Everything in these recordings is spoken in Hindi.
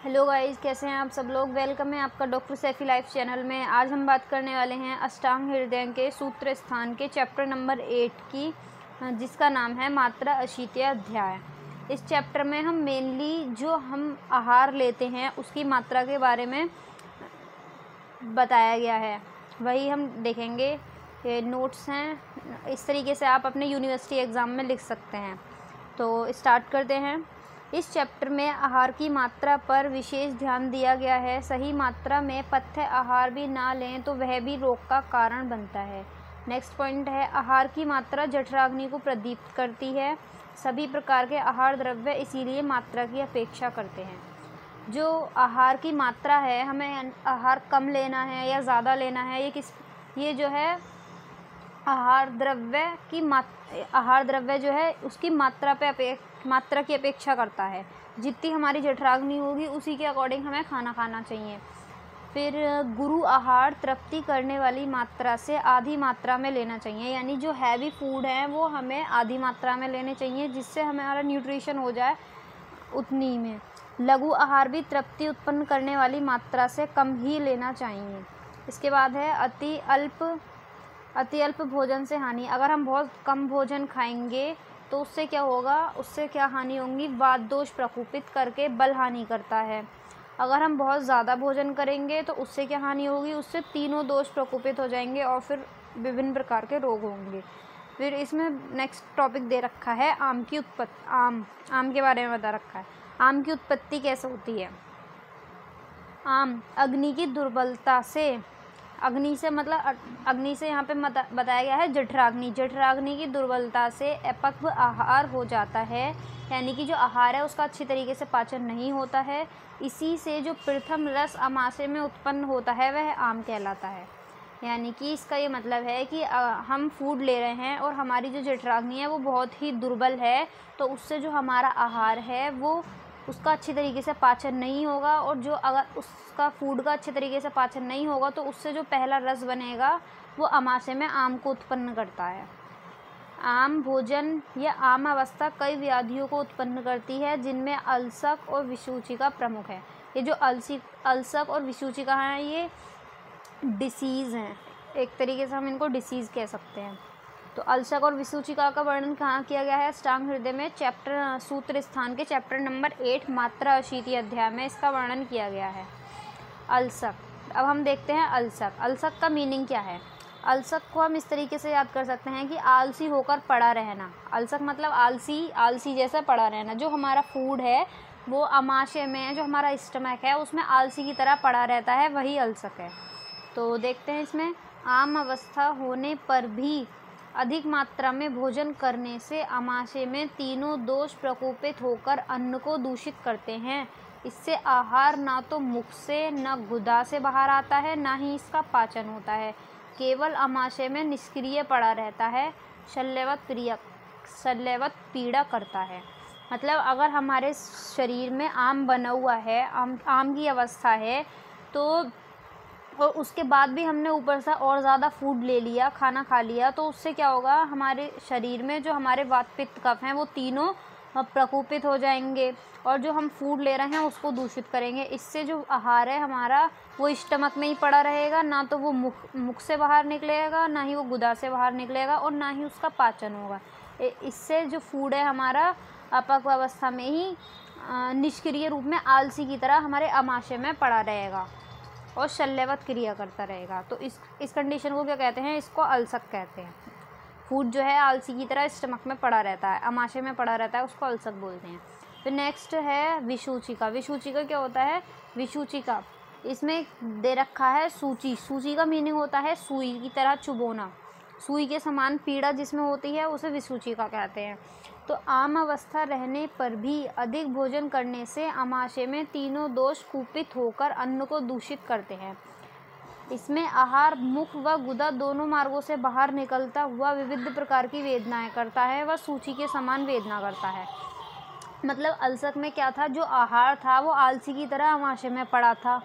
हेलो गाइस, कैसे हैं आप सब लोग। वेलकम है आपका डॉक्टर सैफी लाइफ चैनल में। आज हम बात करने वाले हैं अष्टांग हृदय के सूत्र स्थान के चैप्टर नंबर 8 की, जिसका नाम है मात्रा अशीतिया अध्याय। इस चैप्टर में हम मेनली जो हम आहार लेते हैं उसकी मात्रा के बारे में बताया गया है, वही हम देखेंगे। ये नोट्स हैं, इस तरीके से आप अपने यूनिवर्सिटी एग्ज़ाम में लिख सकते हैं। तो स्टार्ट करते हैं। इस चैप्टर में आहार की मात्रा पर विशेष ध्यान दिया गया है। सही मात्रा में पथ्य आहार भी ना लें तो वह भी रोग का कारण बनता है। नेक्स्ट पॉइंट है, आहार की मात्रा जठराग्नि को प्रदीप्त करती है। सभी प्रकार के आहार द्रव्य इसीलिए मात्रा की अपेक्षा करते हैं। जो आहार की मात्रा है, हमें आहार कम लेना है या ज़्यादा लेना है, ये जो है आहार द्रव्य जो है उसकी मात्रा की अपेक्षा करता है। जितनी हमारी जठराग्नि होगी उसी के अकॉर्डिंग हमें खाना खाना चाहिए। फिर गुरु आहार तृप्ति करने वाली मात्रा से आधी मात्रा में लेना चाहिए, यानी जो हैवी फूड है वो हमें आधी मात्रा में लेने चाहिए, जिससे हमारा न्यूट्रिशन हो जाए उतनी में। लघु आहार भी तृप्ति उत्पन्न करने वाली मात्रा से कम ही लेना चाहिए। इसके बाद है अति अल्प भोजन से हानि। अगर हम बहुत कम भोजन खाएंगे तो उससे क्या होगा, उससे क्या हानि होंगी, वात दोष प्रकोपित करके बल हानि करता है। अगर हम बहुत ज़्यादा भोजन करेंगे तो उससे क्या हानि होगी, उससे तीनों दोष प्रकोपित हो जाएंगे और फिर विभिन्न प्रकार के रोग होंगे। फिर इसमें नेक्स्ट टॉपिक दे रखा है आम की उत्पत्ति। आम के बारे में बता रखा है। आम की उत्पत्ति कैसे होती है। आम अग्नि की दुर्बलता से, अग्नि से मतलब अग्नि से यहाँ पे बताया गया है जठराग्नि की दुर्बलता से अपक्व आहार हो जाता है, यानी कि जो आहार है उसका अच्छी तरीके से पाचन नहीं होता है। इसी से जो प्रथम रस आमाशय में उत्पन्न होता है वह आम कहलाता है। यानी कि इसका ये मतलब है कि हम फूड ले रहे हैं और हमारी जो जठराग्नि है वो बहुत ही दुर्बल है, तो उससे जो हमारा आहार है वो उसका अच्छी तरीके से पाचन नहीं होगा, और जो अगर उसका फूड का अच्छे तरीके से पाचन नहीं होगा तो उससे जो पहला रस बनेगा वो आमाशय में आम को उत्पन्न करता है। आम भोजन या आम अवस्था कई व्याधियों को उत्पन्न करती है, जिनमें अल्सक और विसूचिका प्रमुख है। ये जो अल्सक और विसूचिका हैं ये डिसीज़ हैं, एक तरीके से हम इनको डिसीज़ कह सकते हैं। तो अल्सक और विसूचिका का वर्णन कहाँ किया गया है, अष्टांग हृदय में सूत्र स्थान के चैप्टर नंबर 8 मात्रा अशीति अध्याय में इसका वर्णन किया गया है। अल्सक, अब हम देखते हैं अल्सक का मीनिंग क्या है। अल्सक को हम इस तरीके से याद कर सकते हैं कि आलसी होकर पड़ा रहना। अल्सक मतलब आलसी जैसा पड़ा रहना। जो हमारा फूड है वो आमाशय में, जो हमारा स्टमक है उसमें आलसी की तरह पड़ा रहता है, वही अल्सक है। तो देखते हैं इसमें, आम अवस्था होने पर भी अधिक मात्रा में भोजन करने से आमाशय में तीनों दोष प्रकोपित होकर अन्न को दूषित करते हैं। इससे आहार ना तो मुख से न गुदा से बाहर आता है, ना ही इसका पाचन होता है, केवल आमाशय में निष्क्रिय पड़ा रहता है, शल्यवत पीड़ा करता है। मतलब अगर हमारे शरीर में आम बना हुआ है, आम की अवस्था है, तो और उसके बाद भी हमने ऊपर से और ज़्यादा फूड ले लिया, खाना खा लिया, तो उससे क्या होगा, हमारे शरीर में जो हमारे वात पित्त कफ हैं वो तीनों प्रकोपित हो जाएंगे और जो हम फूड ले रहे हैं उसको दूषित करेंगे। इससे जो आहार है हमारा वो स्टमक में ही पड़ा रहेगा, ना तो वो मुख से बाहर निकलेगा, ना ही वो गुदा से बाहर निकलेगा, और ना ही उसका पाचन होगा। इससे जो फूड है हमारा अपक्व अवस्था में ही निष्क्रिय रूप में आलसी की तरह हमारे आमाशय में पड़ा रहेगा और शल्यवत क्रिया करता रहेगा। तो इस कंडीशन को क्या कहते हैं, इसको अल्सक कहते हैं। फूड जो है आलसी की तरह स्टमक में पड़ा रहता है, आमाशय में पड़ा रहता है, उसको अल्सक बोलते हैं। फिर नेक्स्ट है विसूचिका। विसूचिका क्या होता है, विसूचिका इसमें दे रखा है सूची का मीनिंग होता है सुई की तरह चुभोना, सुई के समान पीड़ा जिसमें होती है उसे विसूचिका कहते हैं। तो आम अवस्था रहने पर भी अधिक भोजन करने से आमाशय में तीनों दोष कुपित होकर अन्न को दूषित करते हैं। इसमें आहार मुख व गुदा दोनों मार्गों से बाहर निकलता हुआ विविध प्रकार की वेदनाएं करता है, वह सूची के समान वेदना करता है। मतलब अल्सक में क्या था, जो आहार था वो आलसी की तरह आमाशय में पड़ा था,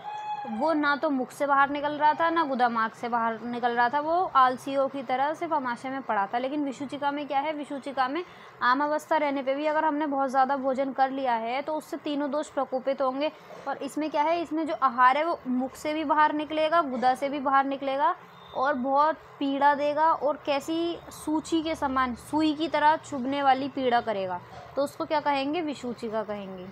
वो ना तो मुख से बाहर निकल रहा था ना गुदा मार्ग से बाहर निकल रहा था, वो आलसियों की तरह सिर्फ आमाशय में पड़ा था। लेकिन विषुचिका में क्या है, विषुचिका में आम अवस्था रहने पे भी अगर हमने बहुत ज़्यादा भोजन कर लिया है तो उससे तीनों दोष प्रकोपित होंगे। और इसमें क्या है, इसमें जो आहार है वो मुख से भी बाहर निकलेगा, गुदा से भी बाहर निकलेगा और बहुत पीड़ा देगा और कैसी सूची के समान सुई की तरह चुभने वाली पीड़ा करेगा, तो उसको क्या कहेंगे, विषुचिका कहेंगे।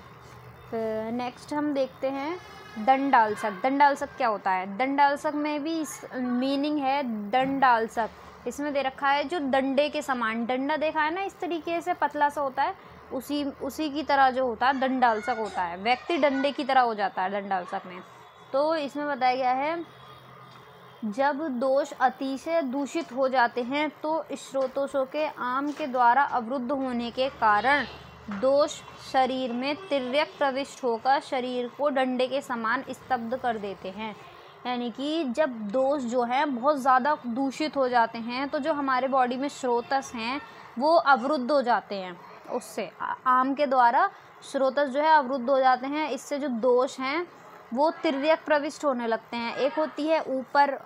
फिर नेक्स्ट हम देखते हैं दंडालसक। दंडालसक क्या होता है, दंडालसक में भी मीनिंग है दंडालसक, इसमें दे रखा है जो डंडे के समान, डंडा देखा है ना इस तरीके से पतला सा होता है, उसी की तरह जो होता है दंडालसक होता है, व्यक्ति डंडे की तरह हो जाता है दंडालसक में। तो इसमें बताया गया है जब दोष अतिशय दूषित हो जाते हैं तो स्रोतोषों के आम के द्वारा अवरुद्ध होने के कारण दोष शरीर में तिर्यक प्रविष्ट होकर शरीर को डंडे के समान स्तब्ध कर देते हैं। यानी कि जब दोष जो है बहुत ज़्यादा दूषित हो जाते हैं तो जो हमारे बॉडी में स्रोतस हैं वो अवरुद्ध हो जाते हैं, उससे आम के द्वारा स्रोतस जो है अवरुद्ध हो जाते हैं। इससे जो दोष हैं वो तिर्यक प्रविष्ट होने लगते हैं। एक होती है ऊपर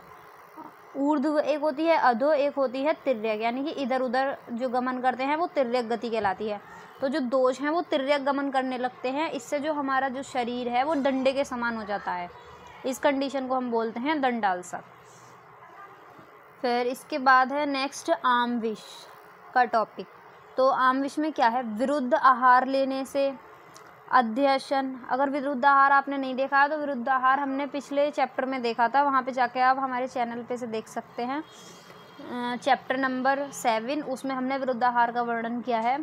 ऊर्ध्व, एक होती है अधो, एक होती है तिर्यक, यानी कि इधर उधर जो गमन करते हैं वो तिर्यक गति कहलाती है। तो जो दोष हैं वो तिर्यक गमन करने लगते हैं, इससे जो हमारा जो शरीर है वो डंडे के समान हो जाता है। इस कंडीशन को हम बोलते हैं दंडालसक। फिर इसके बाद है नेक्स्ट आमविष का टॉपिक। तो आमविष में क्या है, विरुद्ध आहार लेने से अध्यशन। अगर विरुद्ध आहार आपने नहीं देखा है तो विरुद्ध आहार हमने पिछले चैप्टर में देखा था, वहाँ पे जाके आप हमारे चैनल पे से देख सकते हैं। चैप्टर नंबर 7 उसमें हमने विरुद्ध आहार का वर्णन किया है।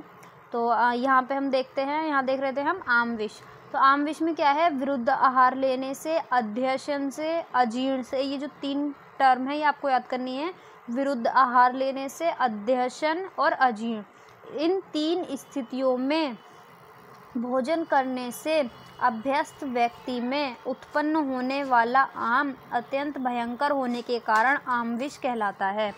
तो यहाँ पे हम देखते हैं, यहाँ देख रहे थे हम आमविष। तो आमविष में क्या है, विरुद्ध आहार लेने से, अध्यशन से, अजीर्ण से, ये जो 3 टर्म है ये आपको याद करनी है। विरुद्ध आहार लेने से, अध्यशन और अजीर्ण, इन 3 स्थितियों में भोजन करने से अभ्यस्त व्यक्ति में उत्पन्न होने वाला आम अत्यंत भयंकर होने के कारण आमविष कहलाता है।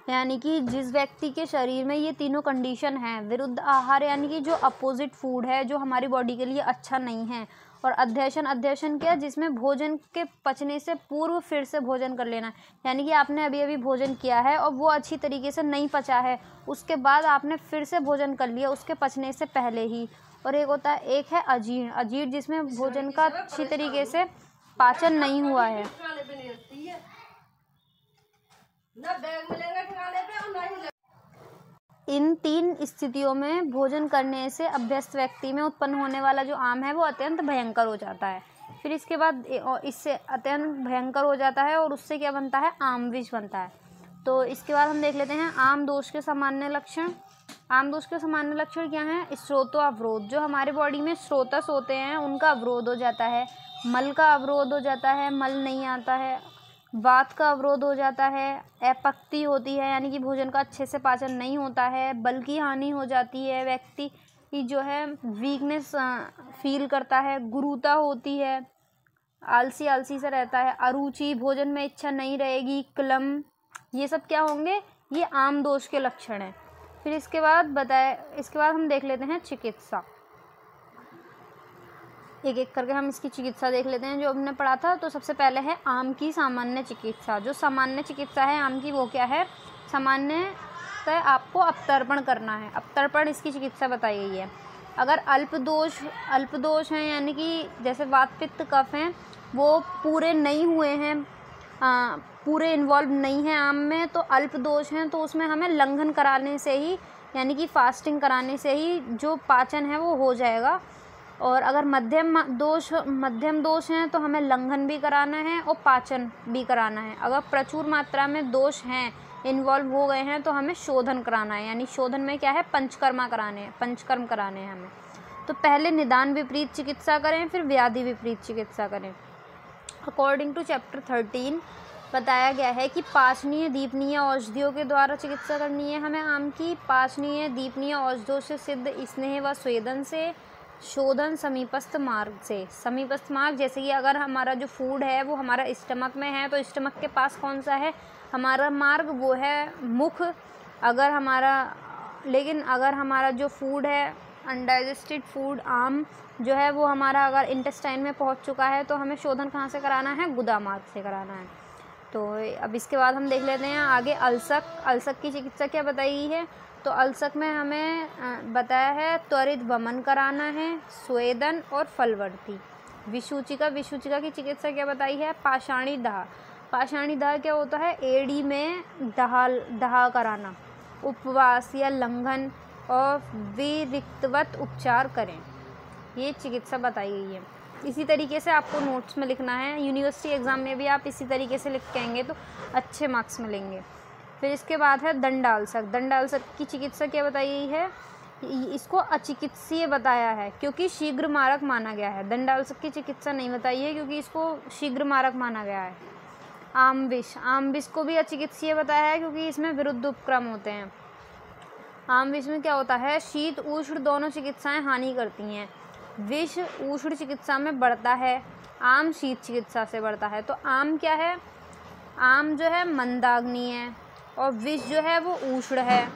यानी कि जिस व्यक्ति के शरीर में ये तीनों कंडीशन हैं, विरुद्ध आहार यानी कि जो अपोजिट फूड है जो हमारी बॉडी के लिए अच्छा नहीं है, और अध्यशन क्या, जिसमें भोजन के पचने से पूर्व फिर से भोजन कर लेना, यानी कि आपने अभी अभी भोजन किया है और वो अच्छी तरीके से नहीं पचा है, उसके बाद आपने फिर से भोजन कर लिया उसके पचने से पहले ही। और एक है अजीर्ण, अजीर्ण जिसमें भोजन का अच्छी तरीके से पाचन नहीं हुआ है। इन 3 स्थितियों में भोजन करने से अभ्यस्त व्यक्ति में उत्पन्न होने वाला जो आम है वो अत्यंत भयंकर हो जाता है। फिर इसके बाद इससे अत्यंत भयंकर हो जाता है और उससे क्या बनता है, आमविष बनता है। तो इसके बाद हम देख लेते हैं आम दोष के सामान्य लक्षण। आम दोष के सामान्य लक्षण क्या हैं, स्रोतो अवरोध, जो हमारे बॉडी में स्रोतस होते हैं उनका अवरोध हो जाता है, मल का अवरोध हो जाता है, मल नहीं आता है, वात का अवरोध हो जाता है, अपक्ति होती है यानी कि भोजन का अच्छे से पाचन नहीं होता है, बल की हानि हो जाती है, व्यक्ति की जो है वीकनेस फील करता है, गुरुता होती है, आलसी आलसी सा रहता है, अरुचि, भोजन में इच्छा नहीं रहेगी, क्लम, ये सब क्या होंगे, ये आम दोष के लक्षण हैं। फिर इसके बाद हम देख लेते हैं चिकित्सा। एक एक करके हम इसकी चिकित्सा देख लेते हैं जो हमने पढ़ा था। तो सबसे पहले है आम की सामान्य चिकित्सा। जो सामान्य चिकित्सा है आम की वो क्या है, सामान्यतः आपको अपतर्पण करना है, अपतर्पण इसकी चिकित्सा बताई गई है। अगर अल्प दोष हैं यानी कि जैसे वात पित्त कफ हैं वो पूरे नहीं हुए हैं, पूरे इन्वॉल्व नहीं है आम में, तो अल्प दोष हैं तो उसमें हमें लंघन कराने से ही यानी कि फास्टिंग कराने से ही जो पाचन है वो हो जाएगा। और अगर मध्यम दोष हैं तो हमें लंघन भी कराना है और पाचन भी कराना है। अगर प्रचुर मात्रा में दोष हैं, इन्वॉल्व हो गए हैं, तो हमें शोधन कराना है, यानी शोधन में क्या है, पंचकर्म कराने हैं हमें। तो पहले निदान विपरीत चिकित्सा करें, फिर व्याधि विपरीत चिकित्सा करें। अकॉर्डिंग टू चैप्टर 13 बताया गया है कि पाचनीय दीपनीय औषधियों के द्वारा चिकित्सा करनी है हमें आम की। पाचनीय दीपनीय औषधियों से सिद्ध स्नेह व स्वेदन से, शोधन समीपस्थ मार्ग से। समीपस्थ मार्ग जैसे कि अगर हमारा जो फूड है वो हमारा स्टमक में है तो स्टमक के पास कौन सा है हमारा मार्ग, वो है मुख। अगर हमारा जो फूड है अनडाइजेस्टेड फूड आम जो है वो हमारा अगर इंटेस्टाइन में पहुंच चुका है तो हमें शोधन कहाँ से कराना है, गुदा मार्ग से कराना है। तो अब इसके बाद हम देख लेते हैं आगे अल्सक की चिकित्सा क्या बताई गई है। तो अल्सक में हमें बताया है त्वरित वमन कराना है, स्वेदन और फलवर्ती। विसूचिका की चिकित्सा क्या बताई है, पाषाणी दाह क्या होता है, एड़ी में दाह कराना, उपवास या लंघन और विरिक्तवत उपचार करें, ये चिकित्सा बताई गई है। इसी तरीके से आपको नोट्स में लिखना है, यूनिवर्सिटी एग्ज़ाम में भी आप इसी तरीके से लिख के आएंगे तो अच्छे मार्क्स मिलेंगे। फिर इसके बाद है दंडाल्सक की चिकित्सा क्या बताई गई है, इसको अचिकित्सीय बताया है क्योंकि शीघ्र मारक माना गया है। दंडाल्सक की चिकित्सा नहीं बताई है क्योंकि इसको शीघ्र मारक माना गया है। आम विष को भी अचिकित्सीय बताया है क्योंकि इसमें विरुद्ध उपक्रम होते हैं। आम विष में क्या होता है, शीत उष्ण दोनों चिकित्साएं हानि करती हैं। विष उष्ण चिकित्सा में बढ़ता है, आम शीत चिकित्सा से बढ़ता है। तो आम क्या है, आम जो है मंदाग्नि है और विष जो है वो उष्ण है।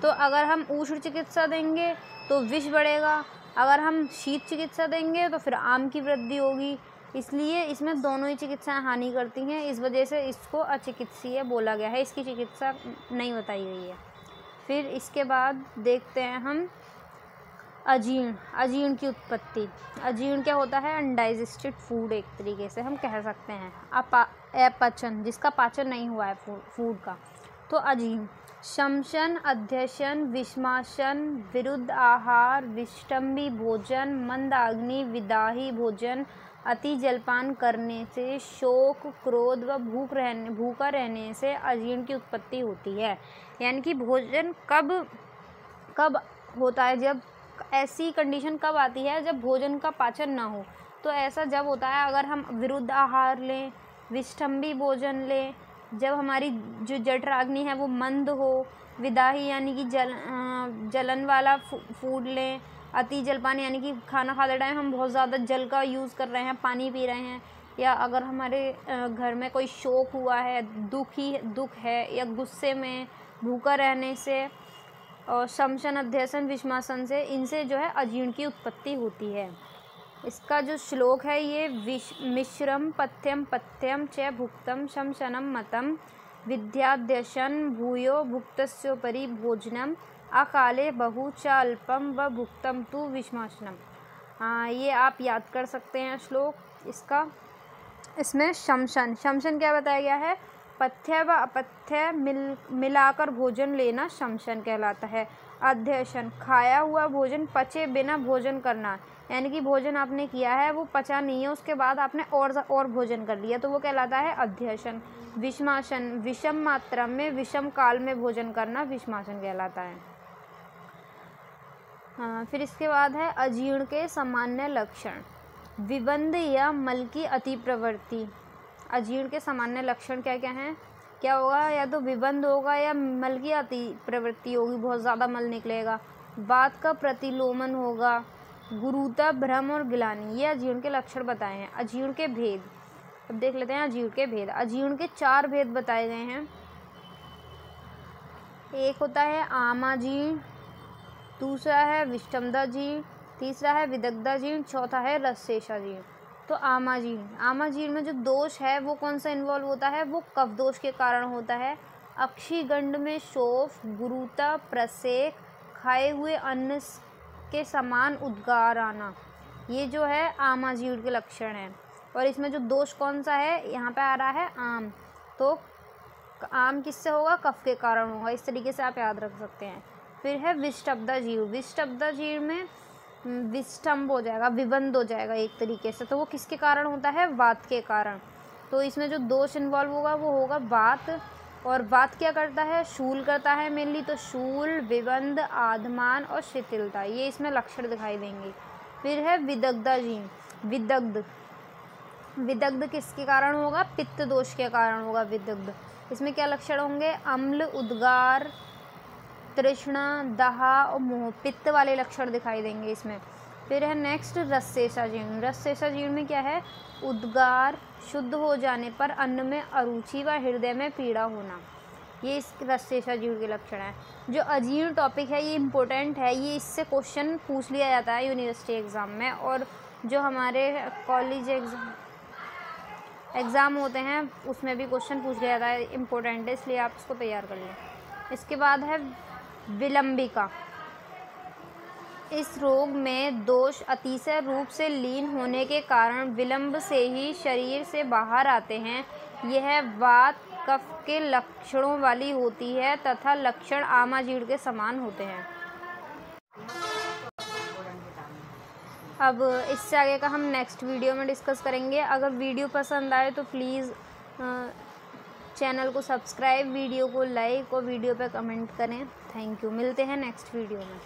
तो अगर हम उष्ण चिकित्सा देंगे तो विष बढ़ेगा, अगर हम शीत चिकित्सा देंगे तो फिर आम की वृद्धि होगी। इसलिए इसमें दोनों ही चिकित्साएं हानि करती हैं, इस वजह से इसको अचिकित्सीय बोला गया है, इसकी चिकित्सा नहीं बताई गई है। फिर इसके बाद देखते हैं हम अजीर्ण की उत्पत्ति। अजीर्ण क्या होता है, अनडाइजेस्टेड फूड एक तरीके से हम कह सकते हैं, अपचन, जिसका पाचन नहीं हुआ है फूड का। तो अजीर्ण शमशन, अध्यशन, विषमाशन, विरुद्ध आहार, विष्टम्भी भोजन, मंदाग्नि, विदाही भोजन, अति जलपान करने से, शोक, क्रोध व भूखा रहने से अजीर्ण की उत्पत्ति होती है। यानी कि भोजन कब होता है, जब ऐसी कंडीशन कब आती है जब भोजन का पाचन ना हो। तो ऐसा जब होता है अगर हम विरुद्ध आहार लें, विष्टम्भी भोजन लें, जब हमारी जो जठराग्नि है वो मंद हो, विदाही यानी कि जलन वाला फूड लें, अति जलपान यानी कि खाना खाते टाइम हम बहुत ज़्यादा जल का यूज़ कर रहे हैं, पानी पी रहे हैं, या अगर हमारे घर में कोई शोक हुआ है, दुख है, या गुस्से में, भूखा रहने से, और शमशन, अध्यसन, विषमासन से, इनसे जो है अजीर्ण की उत्पत्ति होती है। इसका जो श्लोक है ये मिश्रम पथ्यम च भुक्तम शमशनम मतम विद्याध्यशन भूयो भुक्तस्योपरि भोजनम अकाले बहु च अल्पम व भुक्तम तु विषमासनम। ये आप याद कर सकते हैं श्लोक इसका। इसमें शमशन क्या बताया गया है, पथ्य व अपथ्य मिलाकर भोजन लेना शमशन कहलाता है। अध्यशन खाया हुआ भोजन पचे बिना भोजन करना, यानी कि भोजन आपने किया है वो पचा नहीं है, उसके बाद आपने और भोजन कर लिया तो वो कहलाता है अध्यशन। विषमासन विषम मात्रा में विषम काल में भोजन करना विषमासन कहलाता है। फिर इसके बाद है अजीर्ण के सामान्य लक्षण। विबंध या मल की अति प्रवृत्ति। अजीर्ण के सामान्य लक्षण क्या क्या हैं, क्या होगा, या तो विबंध होगा या मल की अति प्रवृत्ति होगी, बहुत ज़्यादा मल निकलेगा। वात का प्रतिलोमन होगा, गुरुता, भ्रम और गिलानी, ये अजीर्ण के लक्षण बताए हैं। अजीर्ण के भेद, अब देख लेते हैं अजीर्ण के भेद। अजीर्ण के 4 भेद बताए गए हैं। एक होता है आमाजीर्ण, दूसरा है विषमदाजीर्ण, तीसरा है विदग्धाजीर्ण, चौथा है रसशेषाजीर्ण। तो आमाजीर्ण में जो दोष है वो कौन सा इन्वॉल्व होता है, वो कफ दोष के कारण होता है। अक्षिगंड में शोफ, गुरुता, प्रसेक, खाए हुए अन्न के समान उद्गार आना, ये जो है आमाजीर्ण के लक्षण हैं। और इसमें जो दोष कौन सा है, यहाँ पे आ रहा है आम, तो आम किससे होगा, कफ के कारण होगा, इस तरीके से आप याद रख सकते हैं। फिर है विषटब्दाजीर्ण। विषटब्दाजीर्ण में विष्टम्भ हो जाएगा, विबंध हो जाएगा एक तरीके से, तो वो किसके कारण होता है, वात के कारण। तो इसमें जो दोष इन्वॉल्व होगा वो होगा वात, और वात क्या करता है, शूल करता है मेनली, तो शूल, विबंध, आधमान और शिथिलता, ये इसमें लक्षण दिखाई देंगे। फिर है विदग्ध। विदग्ध किसके कारण होगा, पित्त दोष के कारण होगा विदग्ध। इसमें क्या लक्षण होंगे, अम्ल, उद्गार, तृष्णा, दाह और मोह, पित्त वाले लक्षण दिखाई देंगे इसमें। फिर है नेक्स्ट रसशेषाजीर्ण। रसशेषाजीर्ण में क्या है, उद्गार, शुद्ध हो जाने पर अन्न में अरुचि व हृदय में पीड़ा होना। ये इस रस्तेशा जीर्ण के लक्षण हैं। जो अजीर्ण टॉपिक है ये इम्पोर्टेंट है, ये इससे क्वेश्चन पूछ लिया जाता है यूनिवर्सिटी एग्ज़ाम में, और जो हमारे कॉलेज एग्ज़ाम होते हैं उसमें भी क्वेश्चन पूछ लिया जाता है, इम्पोर्टेंट है, इसलिए आप इसको तैयार कर लें। इसके बाद है विलंबिका। इस रोग में दोष अतिशय रूप से लीन होने के कारण विलंब से ही शरीर से बाहर आते हैं। यह वात कफ के लक्षणों वाली होती है तथा लक्षण आमाजीर्ण के समान होते हैं। अब इससे आगे का हम नेक्स्ट वीडियो में डिस्कस करेंगे। अगर वीडियो पसंद आए तो प्लीज़ चैनल को सब्सक्राइब, वीडियो को लाइक और वीडियो पे कमेंट करें। Thank you. मिलते हैं नेक्स्ट वीडियो में।